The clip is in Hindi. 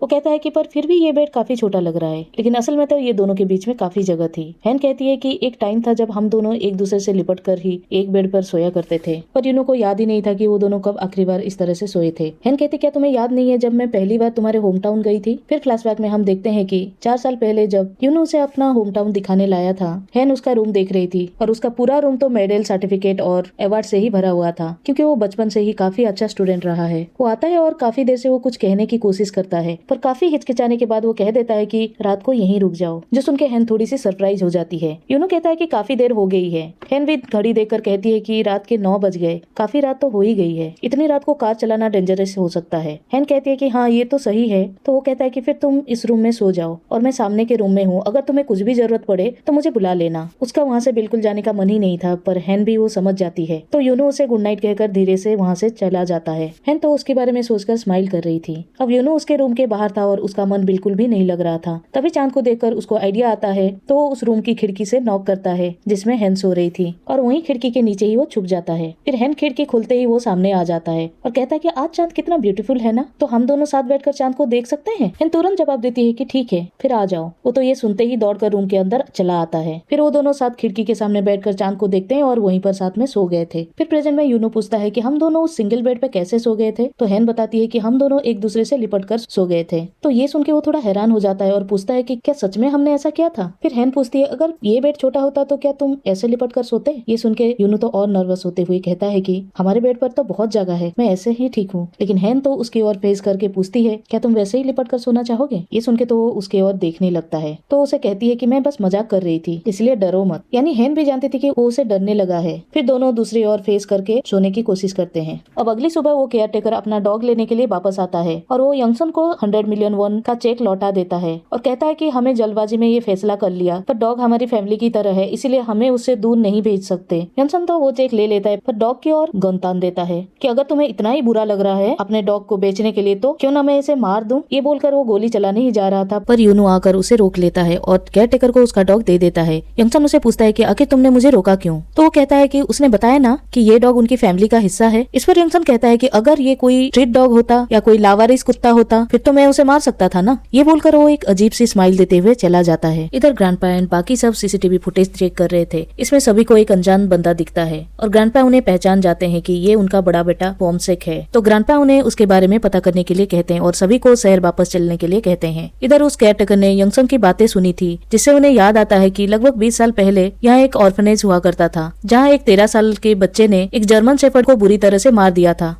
वो कहता है कि पर फिर भी ये बेड काफी छोटा लग रहा है, लेकिन असल में तो ये दोनों के बीच में काफी जगह थी। हैन कहती है कि एक टाइम था जब हम दोनों एक दूसरे से लिपट कर ही एक बेड पर सोया करते थे, पर यूनो को याद ही नहीं था कि वो दोनों कब आखिरी बार इस तरह से सोए थे। हैन कहती क्या तुम्हें याद नहीं है जब मैं पहली बार तुम्हारे होम टाउन गई थी? फिर फ्लैशबैक में हम देखते हैं कि 4 साल पहले जब यूनो उसे अपना होम टाउन दिखाने लाया था, हैन उसका रूम देख रही थी और उसका पूरा रूम तो मेडल, सर्टिफिकेट और अवार्ड से ही भरा हुआ था, क्योंकि वो बचपन से ही काफी अच्छा स्टूडेंट रहा है। वो आता है और काफी देर से वो कुछ कहने की कोशिश करता है, पर काफी हिचकिचाने के बाद वो कह देता है कि रात को यहीं रुक जाओ, जो सुन के हैन थोड़ी सी सरप्राइज हो जाती है। यूनो कहता है कि काफी देर हो गई है। हैन भी घड़ी देखकर कहती है कि रात के 9 बज गए, काफी रात तो हो ही गई है, इतनी रात को कार चलाना डेंजरस हो सकता है। हैन कहती है कि हाँ ये तो सही है। तो वो कहता है कि फिर तुम इस रूम में सो जाओ और मैं सामने के रूम में हूँ, अगर तुम्हें कुछ भी जरूरत पड़े तो मुझे बुला लेना। उसका वहाँ से बिल्कुल जाने का मन ही नहीं था, पर हैन भी वो समझ जाती है, तो यूनो उसे गुड नाइट कहकर धीरे से वहाँ से चला जाता है। हैन तो उसके बारे में सोचकर स्माइल कर रही थी। अब यूनो उसके रूम के बाहर था और उसका मन बिल्कुल भी नहीं लग रहा था। तभी चांद को देखकर उसको आइडिया आता है, तो वो उस रूम की खिड़की से नॉक करता है जिसमें हैन सो रही थी, और वहीं खिड़की के नीचे ही वो छुप जाता है। फिर हैन खिड़की खुलते ही वो सामने आ जाता है और कहता है कि आज चांद कितना ब्यूटीफुल है ना, तो हम दोनों साथ बैठकर चांद को देख सकते हैं। हैन तुरंत जवाब देती है कि ठीक है, फिर आ जाओ। वो तो ये सुनते ही दौड़कर रूम के अंदर चला आता है। फिर वो दोनों साथ खिड़की के सामने बैठकर चांद को देखते हैं और वहीं पर साथ में सो गए थे। फिर प्रेजेंट में यूनो पूछता है कि हम दोनों उस सिंगल बेड पे कैसे सो गए थे, तो हैन बताती है कि हम दोनों एक दूसरे से लिपट कर सो गए थे। तो ये सुन के वो थोड़ा हैरान हो जाता है और पूछता है कि क्या सच में हमने ऐसा किया था। फिर हैन पूछती है अगर ये बेड छोटा होता तो क्या तुम ऐसे लिपट कर सोते। ये सुन के यूनो तो और नर्वस होते हुए कहता है कि हमारे बेड पर तो बहुत जगह है, मैं ऐसे ही ठीक हूँ। लेकिन हैन तो उसकी ओर फेस करके पूछती है क्या तुम वैसे ही लिपट कर सोना चाहोगे। ये सुन के तो वो उसके ओर देखने लगता है, तो उसे कहती है कि मैं बस मजाक कर रही थी, इसलिए डरो मत। यानी हैन भी जानती थी कि वो उसे डरने लगा है। फिर दोनों दूसरी ओर फेस करके सोने की कोशिश करते हैं। अब अगली सुबह वो केयर टेकर अपना डॉग लेने के लिए वापस आता है और वो यंगसन को 100 मिलियन वॉन का चेक लौटा देता है और कहता है कि हमें जल्दबाजी में ये फैसला कर लिया, पर डॉग हमारी फैमिली की तरह है, इसीलिए हमें उससे दूर नहीं भेज सकते। यंगसन तो वो चेक ले लेता है, पर डॉग की ओर गन तान देता है कि अगर तुम्हें इतना ही बुरा लग रहा है अपने डॉग को बेचने के लिए, तो क्यों ना मैं इसे मार दूं। ये बोलकर वो गोली चलाने ही जा रहा था, पर यूनो आकर उसे रोक लेता है और केयर टेकर को उसका डॉग दे देता है। यंगसन उसे पूछता है कि आखिर तुमने मुझे रोका क्यों। तो वो कहता है कि उसने बताया ना कि ये डॉग उनकी फैमिली का हिस्सा है। इस पर यंगसन कहता है कि अगर ये कोई स्ट्रीट डॉग होता या कोई लावारिस कुत्ता होता फिर तो मैं उसे मार सकता था ना। ये बोलकर वो एक अजीब सी स्माइल देते हुए चला जाता है। इधर ग्रैंडपा एंड बाकी सब सीसीटीवी फुटेज चेक कर रहे थे। इसमें सभी को एक अनजान बंदा दिखता है और ग्रैंडपा उन्हें पहचान जाते हैं कि ये उनका बड़ा बेटा वॉमसेक है। तो ग्रैंडपा उन्हें उसके बारे में पता करने के लिए कहते हैं और सभी को शहर वापस चलने के लिए कहते हैं। इधर उस केयर टेकर ने यंगसन की बातें सुनी थी, जिससे उन्हें याद आता है कि लगभग 20 साल पहले यहाँ एक ऑर्फनेज हुआ करता था, जहाँ एक 13 साल के बच्चे ने एक जर्मन शेफर्ड को बुरी तरह से मार दिया था।